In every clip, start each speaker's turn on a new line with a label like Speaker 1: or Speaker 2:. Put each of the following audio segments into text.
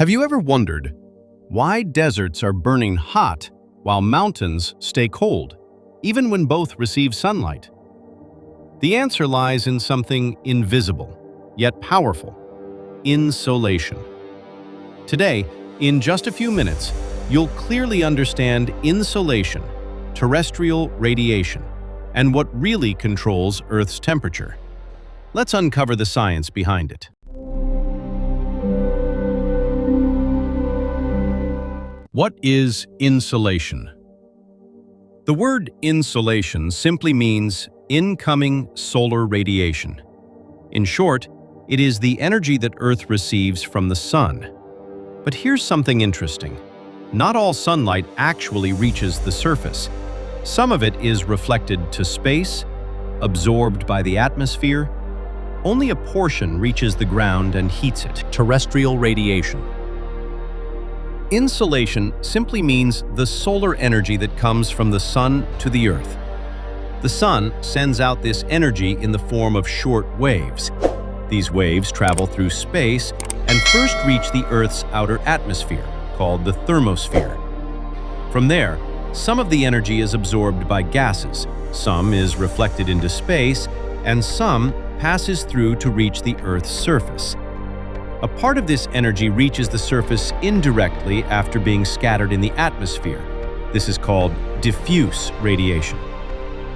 Speaker 1: Have you ever wondered why deserts are burning hot while mountains stay cold, even when both receive sunlight? The answer lies in something invisible, yet powerful: insolation. Today, in just a few minutes, you'll clearly understand insolation, terrestrial radiation, and what really controls Earth's temperature. Let's uncover the science behind it. What is insolation? The word insolation simply means incoming solar radiation. In short, it is the energy that Earth receives from the sun. But here's something interesting. Not all sunlight actually reaches the surface. Some of it is reflected to space, absorbed by the atmosphere. Only a portion reaches the ground and heats it. Terrestrial radiation. Insolation simply means the solar energy that comes from the sun to the Earth. The sun sends out this energy in the form of short waves. These waves travel through space and first reach the Earth's outer atmosphere, called the thermosphere. From there, some of the energy is absorbed by gases, some is reflected into space, and some passes through to reach the Earth's surface. A part of this energy reaches the surface indirectly after being scattered in the atmosphere. This is called diffuse radiation.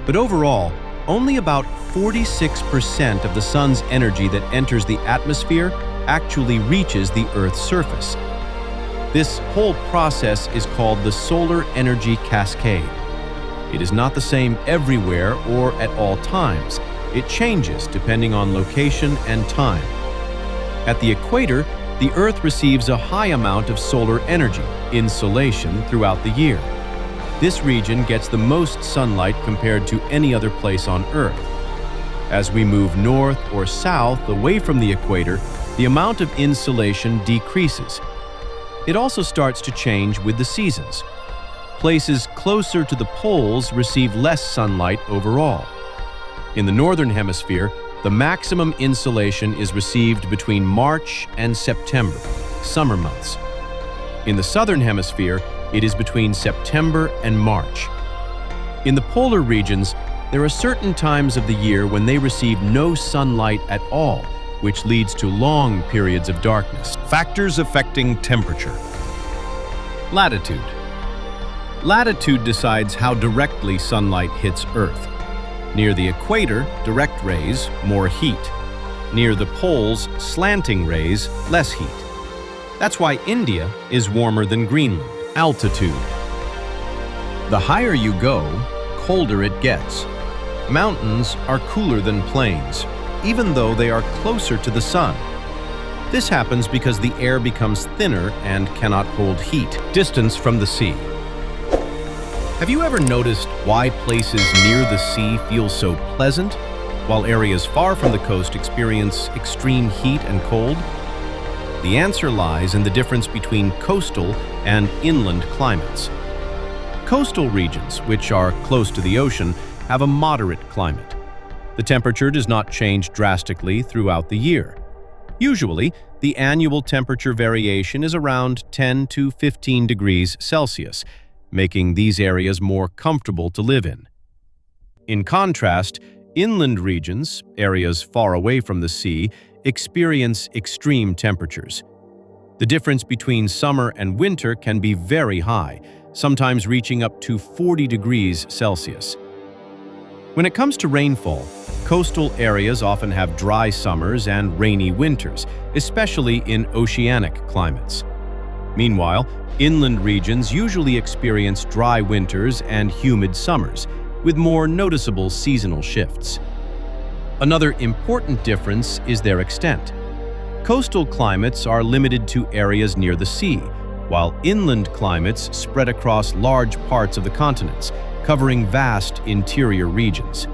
Speaker 1: But overall, only about 46% of the sun's energy that enters the atmosphere actually reaches the Earth's surface. This whole process is called the solar energy cascade. It is not the same everywhere or at all times. It changes depending on location and time. At the equator, the Earth receives a high amount of solar energy, insolation, throughout the year. This region gets the most sunlight compared to any other place on Earth. As we move north or south away from the equator, the amount of insolation decreases. It also starts to change with the seasons. Places closer to the poles receive less sunlight overall. In the northern hemisphere, the maximum insolation is received between March and September, summer months. In the southern hemisphere, it is between September and March. In the polar regions, there are certain times of the year when they receive no sunlight at all, which leads to long periods of darkness. Factors affecting temperature. Latitude. Latitude decides how directly sunlight hits Earth. Near the equator, direct rays, more heat. Near the poles, slanting rays, less heat. That's why India is warmer than Greenland. Altitude. The higher you go, colder it gets. Mountains are cooler than plains, even though they are closer to the sun. This happens because the air becomes thinner and cannot hold heat. Distance from the sea. Have you ever noticed why places near the sea feel so pleasant, while areas far from the coast experience extreme heat and cold? The answer lies in the difference between coastal and inland climates. Coastal regions, which are close to the ocean, have a moderate climate. The temperature does not change drastically throughout the year. Usually, the annual temperature variation is around 10 to 15 degrees Celsius, making these areas more comfortable to live in. In contrast, inland regions, areas far away from the sea, experience extreme temperatures. The difference between summer and winter can be very high, sometimes reaching up to 40 degrees Celsius. When it comes to rainfall, coastal areas often have dry summers and rainy winters, especially in oceanic climates. Meanwhile, inland regions usually experience dry winters and humid summers, with more noticeable seasonal shifts. Another important difference is their extent. Coastal climates are limited to areas near the sea, while inland climates spread across large parts of the continents, covering vast interior regions.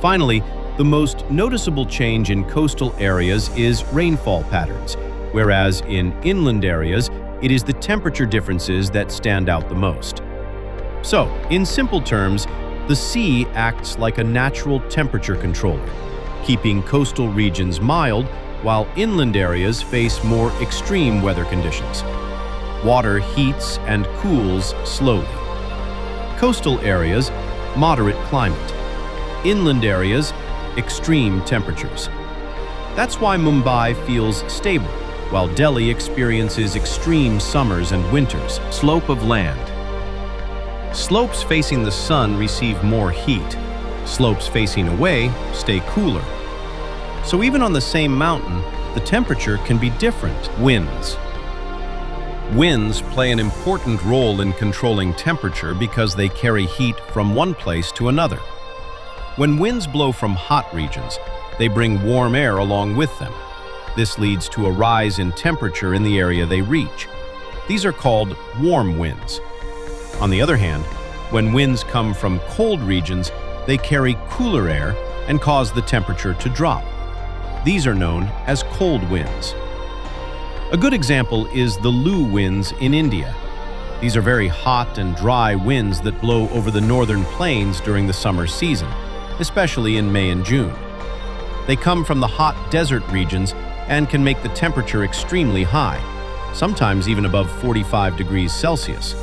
Speaker 1: Finally, the most noticeable change in coastal areas is rainfall patterns, whereas in inland areas, it is the temperature differences that stand out the most. So, in simple terms, the sea acts like a natural temperature controller, keeping coastal regions mild while inland areas face more extreme weather conditions. Water heats and cools slowly. Coastal areas, moderate climate. Inland areas, extreme temperatures. That's why Mumbai feels stable, while Delhi experiences extreme summers and winters. Slope of land. Slopes facing the sun receive more heat. Slopes facing away stay cooler. So even on the same mountain, the temperature can be different. Winds. Winds play an important role in controlling temperature because they carry heat from one place to another. When winds blow from hot regions, they bring warm air along with them. This leads to a rise in temperature in the area they reach. These are called warm winds. On the other hand, when winds come from cold regions, they carry cooler air and cause the temperature to drop. These are known as cold winds. A good example is the Lu winds in India. These are very hot and dry winds that blow over the northern plains during the summer season, especially in May and June. They come from the hot desert regions and can make the temperature extremely high, sometimes even above 45 degrees Celsius.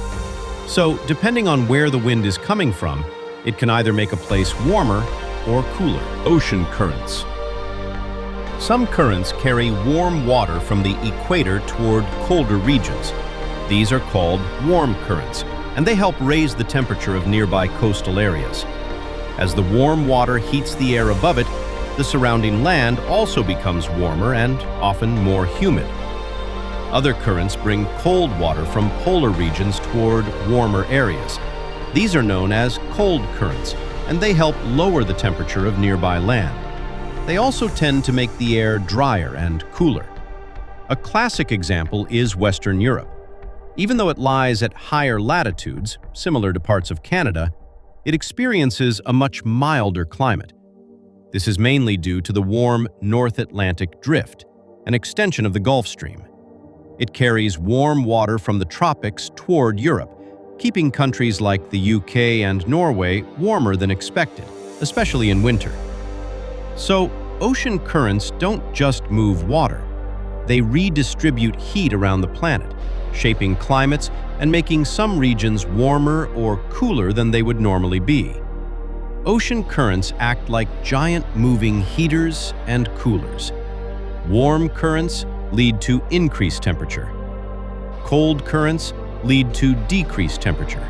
Speaker 1: So, depending on where the wind is coming from, it can either make a place warmer or cooler. Ocean currents. Some currents carry warm water from the equator toward colder regions. These are called warm currents, and they help raise the temperature of nearby coastal areas. As the warm water heats the air above it, the surrounding land also becomes warmer and often more humid. Other currents bring cold water from polar regions toward warmer areas. These are known as cold currents, and they help lower the temperature of nearby land. They also tend to make the air drier and cooler. A classic example is Western Europe. Even though it lies at higher latitudes, similar to parts of Canada, it experiences a much milder climate. This is mainly due to the warm North Atlantic Drift, an extension of the Gulf Stream. It carries warm water from the tropics toward Europe, keeping countries like the UK and Norway warmer than expected, especially in winter. So, ocean currents don't just move water. They redistribute heat around the planet, shaping climates and making some regions warmer or cooler than they would normally be. Ocean currents act like giant moving heaters and coolers. Warm currents lead to increased temperature. Cold currents lead to decreased temperature.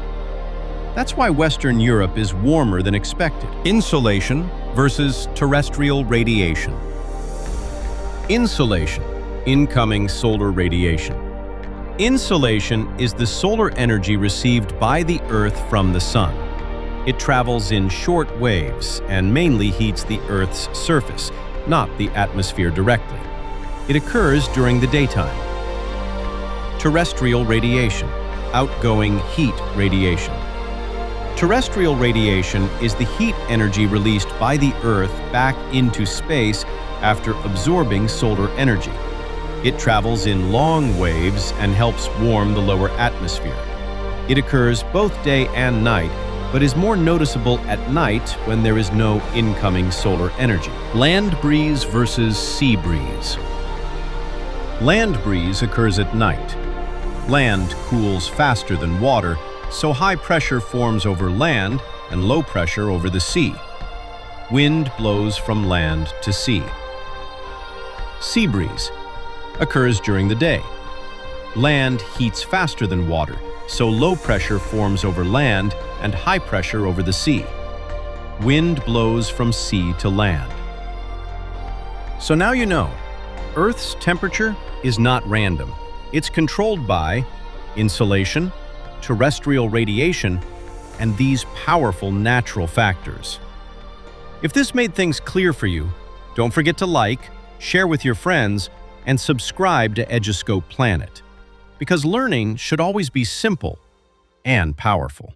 Speaker 1: That's why Western Europe is warmer than expected. Insolation versus terrestrial radiation. Insolation, incoming solar radiation. Insolation is the solar energy received by the Earth from the Sun. It travels in short waves and mainly heats the Earth's surface, not the atmosphere directly. It occurs during the daytime. Terrestrial radiation, outgoing heat radiation. Terrestrial radiation is the heat energy released by the Earth back into space after absorbing solar energy. It travels in long waves and helps warm the lower atmosphere. It occurs both day and night, but is more noticeable at night when there is no incoming solar energy. Land breeze versus sea breeze. Land breeze occurs at night. Land cools faster than water, so high pressure forms over land and low pressure over the sea. Wind blows from land to sea. Sea breeze occurs during the day. Land heats faster than water, so low pressure forms over land and high pressure over the sea. Wind blows from sea to land. So now you know, Earth's temperature is not random. It's controlled by insolation, terrestrial radiation, and these powerful natural factors. If this made things clear for you, don't forget to like, share with your friends, and subscribe to Eduscope Planet, because learning should always be simple and powerful.